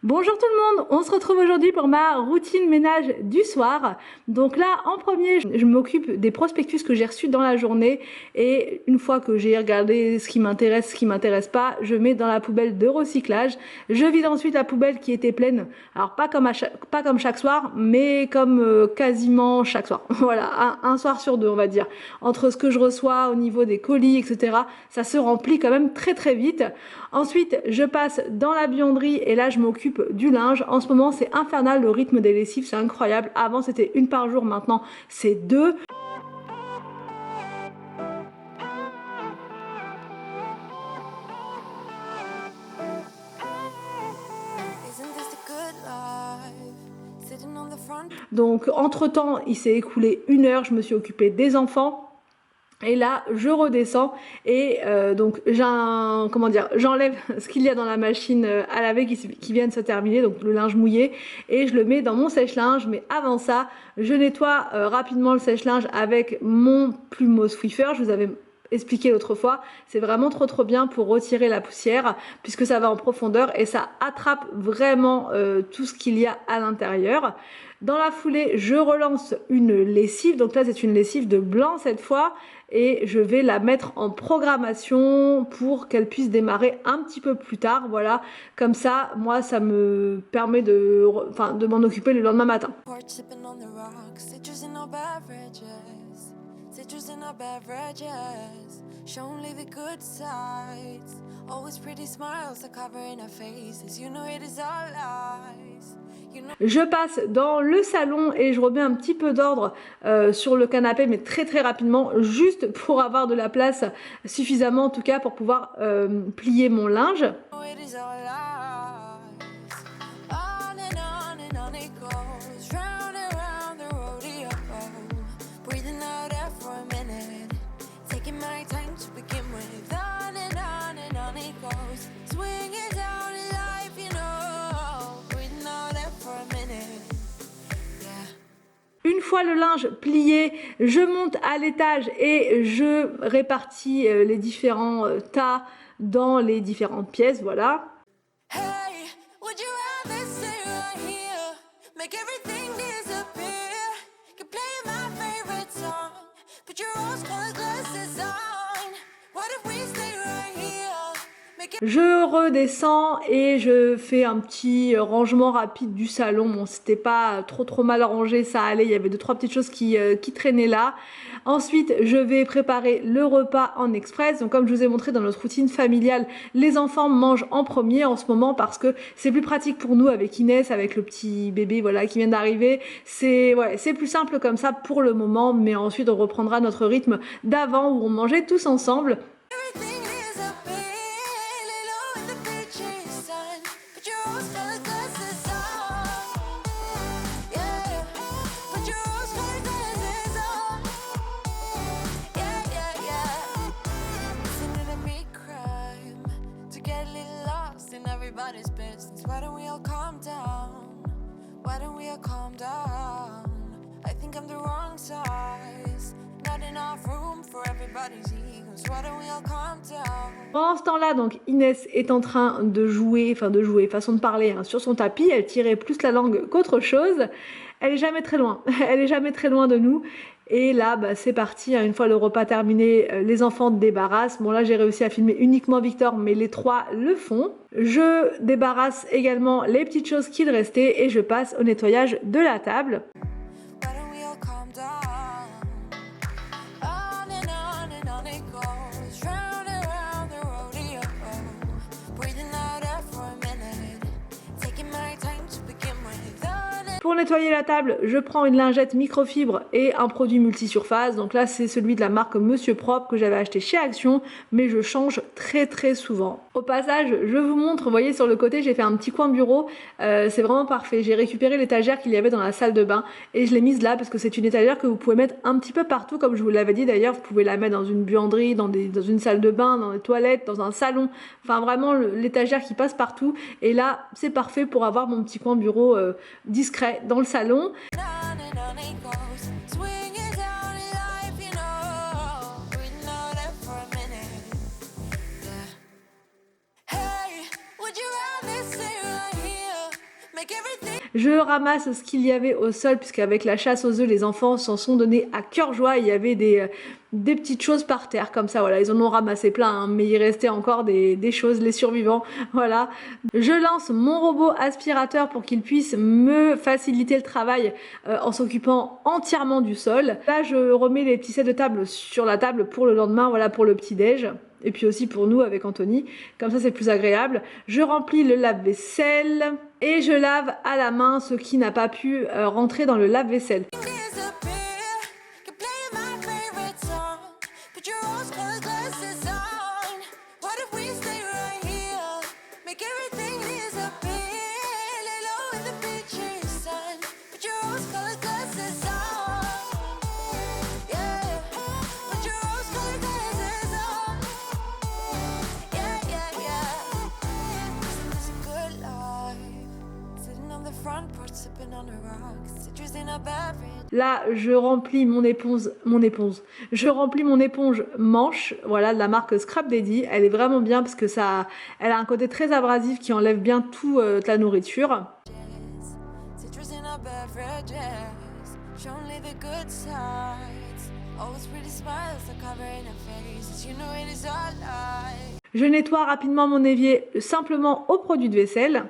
Bonjour tout le monde, on se retrouve aujourd'hui pour ma routine ménage du soir. Donc là, en premier, je m'occupe des prospectus que j'ai reçus dans la journée et une fois que j'ai regardé ce qui m'intéresse pas, je mets dans la poubelle de recyclage. Je vide ensuite la poubelle qui était pleine, alors pas comme chaque soir, mais comme quasiment chaque soir. Voilà, un soir sur deux on va dire. Entre ce que je reçois au niveau des colis, etc., ça se remplit quand même très très vite. Ensuite, je passe dans la buanderie et là je m'occupe du linge. En ce moment c'est infernal le rythme des lessives, c'est incroyable. Avant c'était une par jour, maintenant c'est deux. Donc entre temps il s'est écoulé une heure, je me suis occupée des enfants. Et là, je redescends et donc j'enlève ce qu'il y a dans la machine à laver qui vient de se terminer, donc le linge mouillé, et je le mets dans mon sèche-linge. Mais avant ça, je nettoie rapidement le sèche-linge avec mon plumeau Swiffer. Je vous avais expliqué l'autre fois, c'est vraiment trop bien pour retirer la poussière puisque ça va en profondeur et ça attrape vraiment tout ce qu'il y a à l'intérieur. Dans la foulée, je relance une lessive, donc là c'est une lessive de blanc cette fois, et je vais la mettre en programmation pour qu'elle puisse démarrer un petit peu plus tard. Voilà, comme ça, moi ça me permet de m'en occuper le lendemain matin. Citrus in our beverages, show only the good sides. Always pretty smiles are covering our faces. You know it is all lies. Je passe dans le salon et je remets un petit peu d'ordre sur le canapé, mais très rapidement, juste pour avoir de la place suffisamment en tout cas pour pouvoir plier mon linge. Une fois le linge plié, je monte à l'étage et je répartis les différents tas dans les différentes pièces, voilà. Hey, would you rather stay right here, make everything disappear, keep playing my favorite song, put your rose-colored glasses on, what if we stay right here? Je redescends et je fais un petit rangement rapide du salon. Bon, c'était pas trop mal rangé, ça allait, il y avait 2-3 petites choses qui traînaient là. Ensuite, je vais préparer le repas en express. Donc comme je vous ai montré dans notre routine familiale, les enfants mangent en premier en ce moment parce que c'est plus pratique pour nous avec Inès, avec le petit bébé voilà qui vient d'arriver. C'est plus simple comme ça pour le moment, mais ensuite on reprendra notre rythme d'avant où on mangeait tous ensemble. Everybody's business. Why don't we all calm down? Why don't we all calm down? I think I'm the wrong size. Not enough room for everybody's egos. Why don't we all calm down? Pendant ce temps-là, donc Inès est en train de jouer, façon de parler, hein, sur son tapis. Elle tirait plus la langue qu'autre chose. Elle est jamais très loin. Elle est jamais très loin de nous. Et là, c'est parti, hein. Une fois le repas terminé, les enfants débarrassent. Bon là, j'ai réussi à filmer uniquement Victor, mais les trois le font. Je débarrasse également les petites choses qu'il restait et je passe au nettoyage de la table. Pour nettoyer la table, je prends une lingette microfibre et un produit multisurface. Donc là, c'est celui de la marque Monsieur Propre que j'avais acheté chez Action, mais je change très souvent. Au passage, je vous montre, vous voyez sur le côté, j'ai fait un petit coin bureau. C'est vraiment parfait. J'ai récupéré l'étagère qu'il y avait dans la salle de bain et je l'ai mise là parce que c'est une étagère que vous pouvez mettre un petit peu partout, comme je vous l'avais dit d'ailleurs. Vous pouvez la mettre dans une buanderie, dans une salle de bain, dans les toilettes, dans un salon. Enfin vraiment l'étagère qui passe partout. Et là, c'est parfait pour avoir mon petit coin bureau discret dans le salon. Hey, would you rather stay right here? Je ramasse ce qu'il y avait au sol, puisqu'avec la chasse aux œufs, les enfants s'en sont donnés à cœur joie. Il y avait des petites choses par terre, comme ça, voilà. Ils en ont ramassé plein, hein, mais il restait encore des choses, les survivants, voilà. Je lance mon robot aspirateur pour qu'il puisse me faciliter le travail en s'occupant entièrement du sol. Là, je remets les petits sets de table sur la table pour le lendemain, voilà, pour le petit-déj. Et puis aussi pour nous avec Anthony, comme ça c'est plus agréable. Je remplis le lave-vaisselle et je lave à la main ce qui n'a pas pu rentrer dans le lave-vaisselle. Là, je remplis je remplis mon éponge manche, voilà, de la marque Scrap Daddy. Elle est vraiment bien parce que elle a un côté très abrasif qui enlève bien toute la nourriture. Je nettoie rapidement mon évier simplement au produit de vaisselle.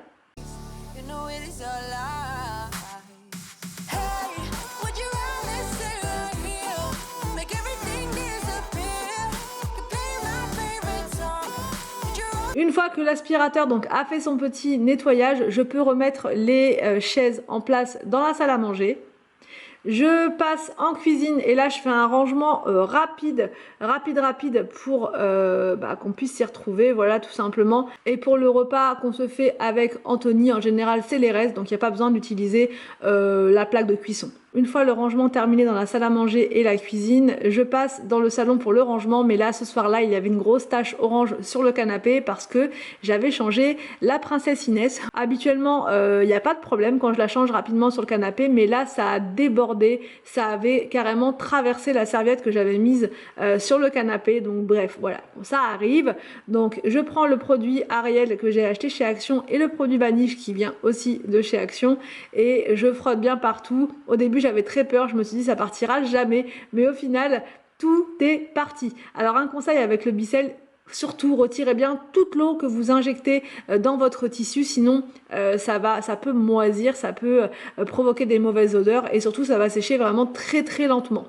Une fois que l'aspirateur donc a fait son petit nettoyage, je peux remettre les chaises en place dans la salle à manger. Je passe en cuisine et là je fais un rangement rapide pour qu'on puisse s'y retrouver, voilà, tout simplement. Et pour le repas qu'on se fait avec Anthony, en général c'est les restes, donc il n'y a pas besoin d'utiliser la plaque de cuisson. Une fois le rangement terminé dans la salle à manger et la cuisine, je passe dans le salon pour le rangement, mais là ce soir-là il y avait une grosse tache orange sur le canapé parce que j'avais changé la princesse Inès. Habituellement il n'y a pas de problème quand je la change rapidement sur le canapé, mais là ça a débordé, ça avait carrément traversé la serviette que j'avais mise sur le canapé, donc bref, voilà, ça arrive. Donc je prends le produit Ariel que j'ai acheté chez Action et le produit Vanish qui vient aussi de chez Action et je frotte bien partout. Au début j'avais très peur, je me suis dit ça partira jamais, mais au final tout est parti. Alors un conseil avec le Bicel, surtout retirez bien toute l'eau que vous injectez dans votre tissu, sinon ça peut moisir, ça peut provoquer des mauvaises odeurs et surtout ça va sécher vraiment très très lentement.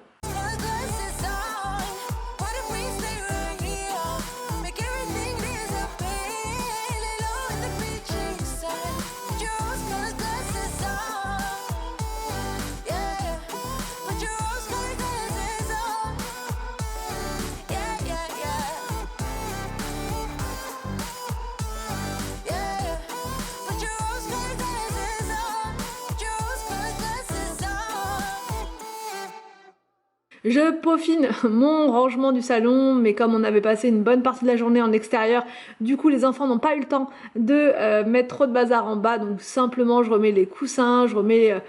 Je peaufine mon rangement du salon, mais comme on avait passé une bonne partie de la journée en extérieur, du coup les enfants n'ont pas eu le temps de mettre trop de bazar en bas, donc simplement je remets les coussins, je remets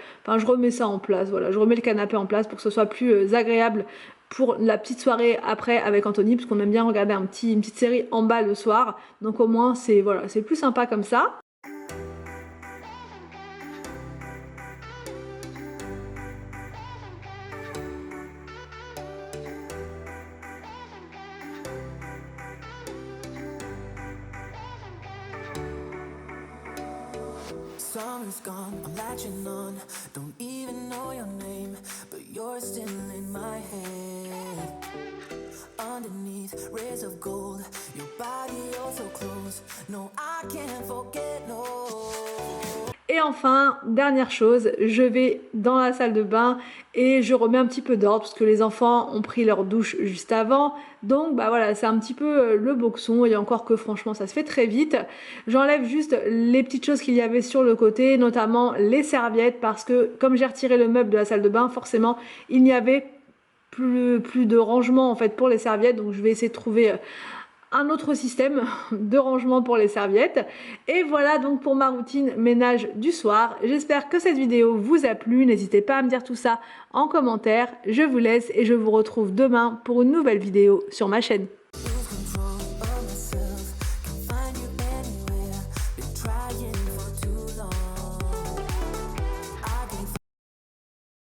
ça en place, voilà, je remets le canapé en place pour que ce soit plus agréable pour la petite soirée après avec Anthony, parce qu'on aime bien regarder une petite série en bas le soir, donc au moins c'est plus sympa comme ça. Summer's gone, I'm latching on. Don't even know your name, but you're still in my head. Underneath rays of gold, your body oh so close. No, I can't forget, no. Et enfin, dernière chose, je vais dans la salle de bain et je remets un petit peu d'ordre parce que les enfants ont pris leur douche juste avant. Donc bah voilà, c'est un petit peu le boxon et encore que franchement ça se fait très vite. J'enlève juste les petites choses qu'il y avait sur le côté, notamment les serviettes parce que comme j'ai retiré le meuble de la salle de bain, forcément il n'y avait plus de rangement en fait pour les serviettes. Donc je vais essayer de trouver un autre système de rangement pour les serviettes. Et voilà donc pour ma routine ménage du soir. J'espère que cette vidéo vous a plu. N'hésitez pas à me dire tout ça en commentaire. Je vous laisse et je vous retrouve demain pour une nouvelle vidéo sur ma chaîne.